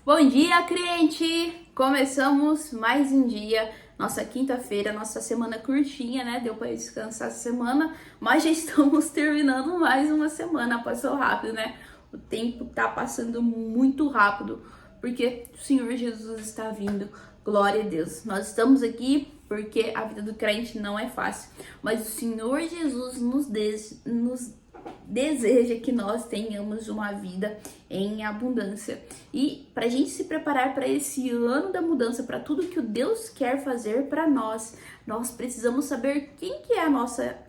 Bom dia, crente! Começamos mais um dia, nossa quinta-feira, nossa semana curtinha, né? Deu para descansar essa semana, mas já estamos terminando mais uma semana. Passou rápido, né? O tempo tá passando muito rápido, porque o Senhor Jesus está vindo. Glória a Deus. Nós estamos aqui porque a vida do crente não é fácil, mas o Senhor Jesus nos deseja que nós tenhamos uma vida em abundância. E para a gente se preparar para esse ano da mudança, para tudo que o Deus quer fazer para nós, nós precisamos saber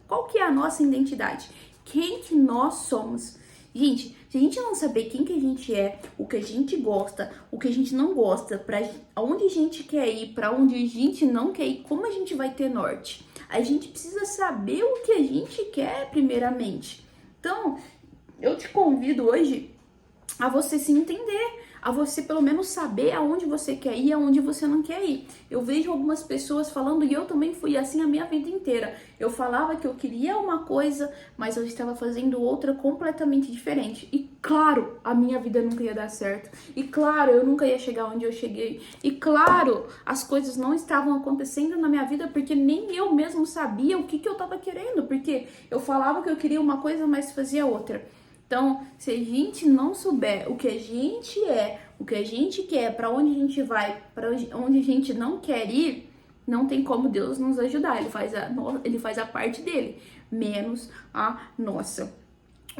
qual que é a nossa identidade, quem que nós somos. Gente, se a gente não saber quem que a gente é, o que a gente gosta, o que a gente não gosta, para onde a gente quer ir, para onde a gente não quer ir, como a gente vai ter norte? A gente precisa saber o que a gente quer primeiramente. Então, eu te convido hoje a você se entender, a você pelo menos saber aonde você quer ir e aonde você não quer ir. Eu vejo algumas pessoas falando, e eu também fui assim a minha vida inteira. Eu falava que eu queria uma coisa, mas eu estava fazendo outra completamente diferente. E claro, a minha vida nunca ia dar certo. E claro, eu nunca ia chegar onde eu cheguei. E claro, as coisas não estavam acontecendo na minha vida porque nem eu mesmo sabia o que eu estava querendo. Porque eu falava que eu queria uma coisa, mas fazia outra. Então, se a gente não souber o que a gente é, o que a gente quer, para onde a gente vai, para onde a gente não quer ir, não tem como Deus nos ajudar. Ele faz a parte dele, menos a nossa.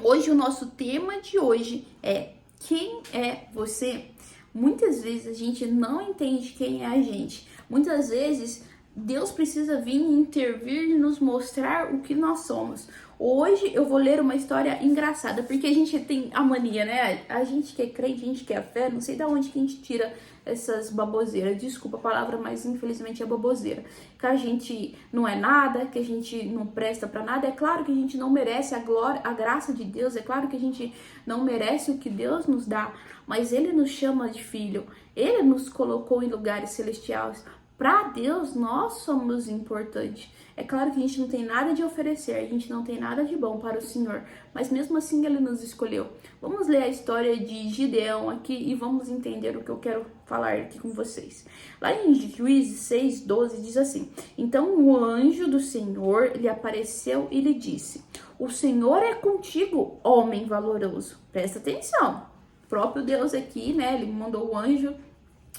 Hoje, o nosso tema de hoje é: quem é você? Muitas vezes a gente não entende quem é a gente. Muitas vezes Deus precisa vir intervir e nos mostrar o que nós somos. Hoje eu vou ler uma história engraçada, porque a gente tem a mania, né? A gente que é crente, a gente que é fé, não sei de onde que a gente tira essas baboseiras. Desculpa a palavra, mas infelizmente é baboseira. Que a gente não é nada, que a gente não presta pra nada. É claro que a gente não merece a glória, a graça de Deus. É claro que a gente não merece o que Deus nos dá, mas Ele nos chama de filho. Ele nos colocou em lugares celestiais. Para Deus, nós somos importantes. É claro que a gente não tem nada de oferecer, a gente não tem nada de bom para o Senhor, mas mesmo assim Ele nos escolheu. Vamos ler a história de Gideão aqui e vamos entender o que eu quero falar aqui com vocês. Lá em Juízes 6:12 diz assim: Então o anjo do Senhor lhe apareceu e lhe disse: O Senhor é contigo, homem valoroso. Presta atenção. O próprio Deus aqui, né? Ele mandou o anjo,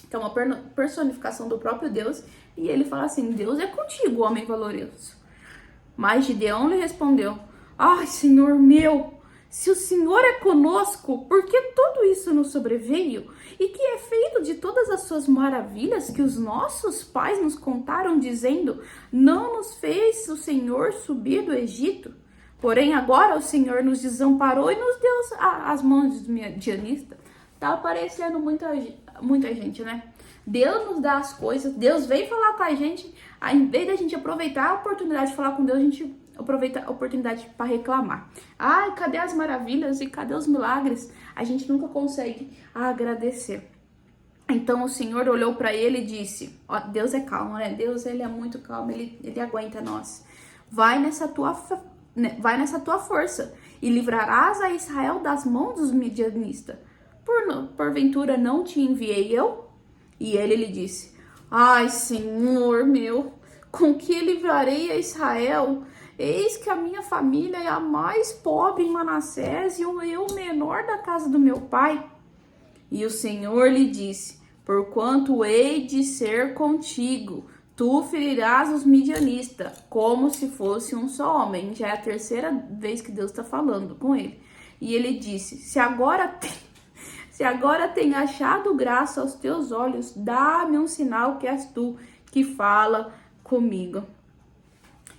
que é uma personificação do próprio Deus, e ele fala assim: Deus é contigo, homem valoroso. Mas Gideão lhe respondeu: Ai, Senhor meu, se o Senhor é conosco, por que tudo isso nos sobreveio? E que é feito de todas as suas maravilhas que os nossos pais nos contaram, dizendo: Não nos fez o Senhor subir do Egito? Porém agora o Senhor nos desamparou e nos deu as mãos dos midianitas. Tá aparecendo muita gente, né? Deus nos dá as coisas, Deus vem falar com a gente, ao invés da gente aproveitar a oportunidade de falar com Deus, a gente aproveita a oportunidade para reclamar. Ai, cadê as maravilhas e cadê os milagres? A gente nunca consegue agradecer. Então o Senhor olhou para ele e disse: ó, Deus é calmo, né? Deus, ele é muito calmo, ele aguenta nós. Vai nessa tua força e livrarás a Israel das mãos dos midianistas. Porventura não te enviei eu? E ele lhe disse: Ai, Senhor meu, com que livrarei a Israel? Eis que a minha família é a mais pobre em Manassés e eu o menor da casa do meu pai. E o Senhor lhe disse: Porquanto hei de ser contigo, tu ferirás os midianistas, como se fosse um só homem. Já é a terceira vez que Deus está falando com ele. E ele disse: Se agora tem achado graça aos teus olhos, dá-me um sinal que és tu que fala comigo.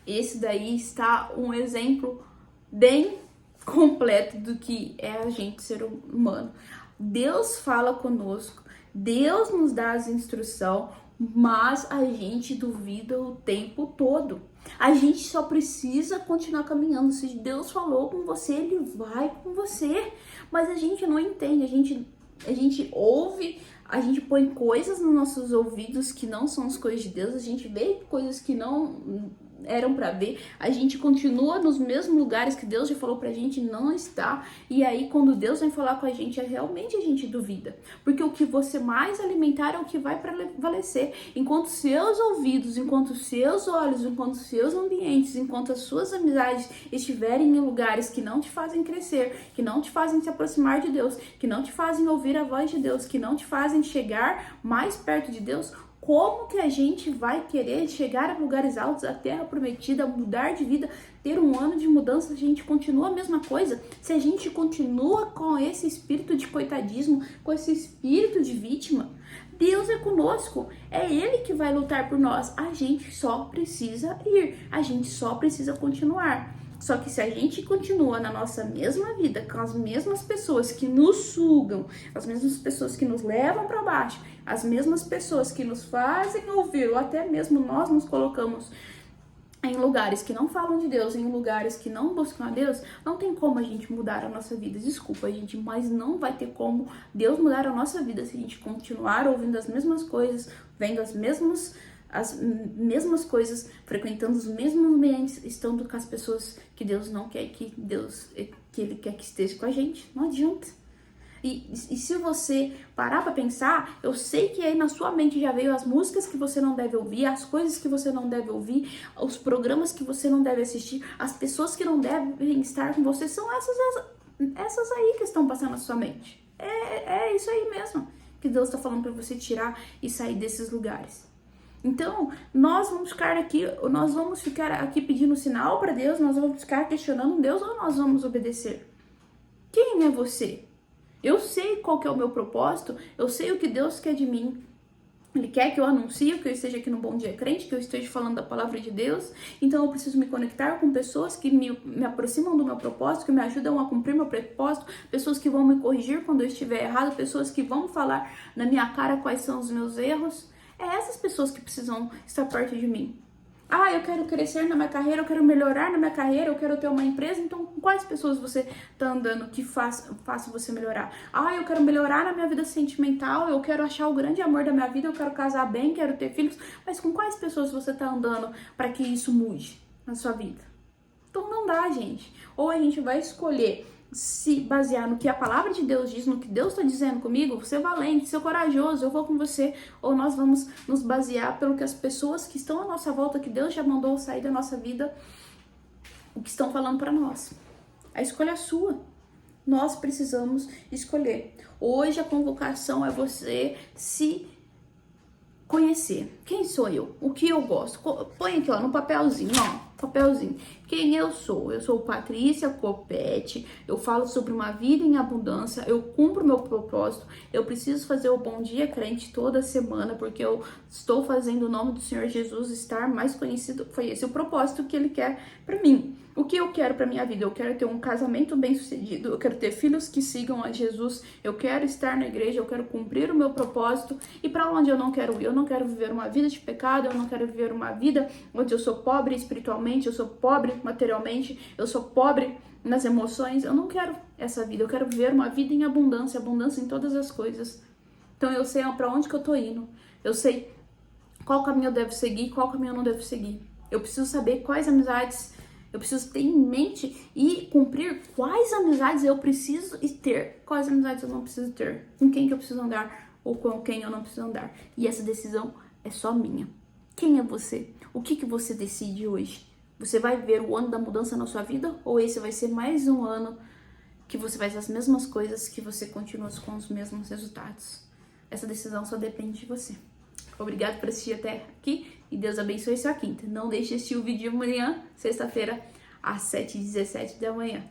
Esse daí está um exemplo bem completo do que é a gente ser humano. Deus fala conosco, Deus nos dá as instruções, mas a gente duvida o tempo todo. A gente só precisa continuar caminhando. Se Deus falou com você, Ele vai com você. Mas a gente não entende, a gente ouve, a gente põe coisas nos nossos ouvidos que não são as coisas de Deus, a gente vê coisas que não eram para ver, a gente continua nos mesmos lugares que Deus já falou pra gente não estar, e aí quando Deus vem falar com a gente, realmente a gente duvida, porque o que você mais alimentar é o que vai prevalecer, enquanto seus ouvidos, enquanto seus olhos, enquanto seus ambientes, enquanto as suas amizades estiverem em lugares que não te fazem crescer, que não te fazem se aproximar de Deus, que não te fazem ouvir a voz de Deus, que não te fazem chegar mais perto de Deus, como que a gente vai querer chegar a lugares altos, a terra prometida, mudar de vida, ter um ano de mudança, se a gente continua a mesma coisa? Se a gente continua com esse espírito de coitadismo, com esse espírito de vítima, Deus é conosco, é Ele que vai lutar por nós, a gente só precisa ir, a gente só precisa continuar. Só que se a gente continua na nossa mesma vida, com as mesmas pessoas que nos sugam, as mesmas pessoas que nos levam para baixo, as mesmas pessoas que nos fazem ouvir, ou até mesmo nós nos colocamos em lugares que não falam de Deus, em lugares que não buscam a Deus, não tem como a gente mudar a nossa vida. Desculpa, gente, mas não vai ter como Deus mudar a nossa vida se a gente continuar ouvindo as mesmas coisas, vendo as mesmas coisas, frequentando os mesmos ambientes, estando com as pessoas que Deus não quer que Ele quer que esteja com a gente. Não adianta. E se você parar pra pensar, eu sei que aí na sua mente já veio as músicas que você não deve ouvir, as coisas que você não deve ouvir, os programas que você não deve assistir, as pessoas que não devem estar com você, são essas aí que estão passando na sua mente. É isso aí mesmo que Deus tá falando pra você tirar e sair desses lugares. Então, nós vamos ficar aqui pedindo sinal para Deus, nós vamos ficar questionando Deus ou nós vamos obedecer? Quem é você? Eu sei qual que é o meu propósito, eu sei o que Deus quer de mim. Ele quer que eu anuncie, que eu esteja aqui no Bom Dia Crente, que eu esteja falando da palavra de Deus. Então eu preciso me conectar com pessoas que me aproximam do meu propósito, que me ajudam a cumprir meu propósito, pessoas que vão me corrigir quando eu estiver errado, pessoas que vão falar na minha cara quais são os meus erros. É essas pessoas que precisam estar perto de mim. Eu quero crescer na minha carreira, eu quero melhorar na minha carreira, eu quero ter uma empresa. Então, com quais pessoas você tá andando que faça você melhorar? Eu quero melhorar na minha vida sentimental, eu quero achar o grande amor da minha vida, eu quero casar bem, quero ter filhos. Mas com quais pessoas você tá andando para que isso mude na sua vida? Então, não dá, gente. Ou a gente vai escolher se basear no que a palavra de Deus diz, no que Deus está dizendo comigo, ser valente, ser corajoso, eu vou com você, ou nós vamos nos basear pelo que as pessoas que estão à nossa volta, que Deus já mandou sair da nossa vida, o que estão falando para nós. A escolha é sua. Nós precisamos escolher. Hoje a convocação é você se conhecer. Quem sou eu? O que eu gosto? Põe aqui, ó, no papelzinho, papelzinho. Quem eu sou? Eu sou Patrícia Copete, eu falo sobre uma vida em abundância, eu cumpro meu propósito, eu preciso fazer o Bom Dia Crente toda semana, porque eu estou fazendo o nome do Senhor Jesus estar mais conhecido, foi esse o propósito que Ele quer pra mim. O que eu quero pra minha vida? Eu quero ter um casamento bem sucedido, eu quero ter filhos que sigam a Jesus, eu quero estar na igreja, eu quero cumprir o meu propósito. E pra onde eu não quero ir? Eu não quero viver uma vida de pecado, eu não quero viver uma vida onde eu sou pobre espiritualmente, eu sou pobre materialmente, eu sou pobre nas emoções. Eu não quero essa vida, eu quero viver uma vida em abundância, abundância em todas as coisas. Então eu sei pra onde que eu tô indo, eu sei qual caminho eu devo seguir, qual caminho eu não devo seguir. Eu preciso saber quais amizades eu preciso ter em mente e cumprir quais amizades eu preciso ter, quais amizades eu não preciso ter, com quem que eu preciso andar ou com quem eu não preciso andar. E essa decisão é só minha. Quem é você? O que que você decide hoje? Você vai viver o ano da mudança na sua vida ou esse vai ser mais um ano que você faz as mesmas coisas, que você continua com os mesmos resultados? Essa decisão só depende de você. Obrigado por assistir até aqui e Deus abençoe sua quinta. Não deixe de assistir o vídeo de amanhã, sexta-feira, às 7h17 da manhã.